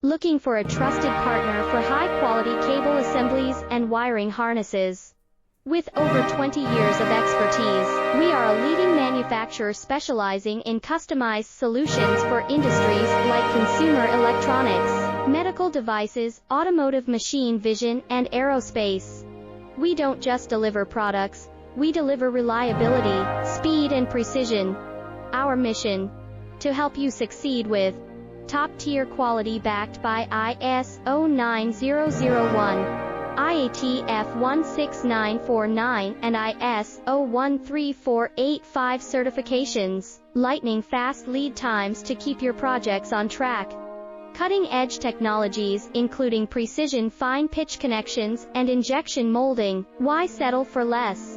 Looking for a trusted partner for high-quality cable assemblies and wiring harnesses? With over 20 years of expertise, we are a leading manufacturer specializing in customized solutions for industries like consumer electronics, medical devices, automotive machine vision, and aerospace. We don't just deliver products, we deliver reliability, speed, and precision. Our mission: to help you succeed with top-tier quality backed by ISO 9001, IATF 16949, and ISO 13485 certifications, lightning-fast lead times to keep your projects on track. Cutting-edge technologies including precision fine-pitch connections and injection molding. Why settle for less?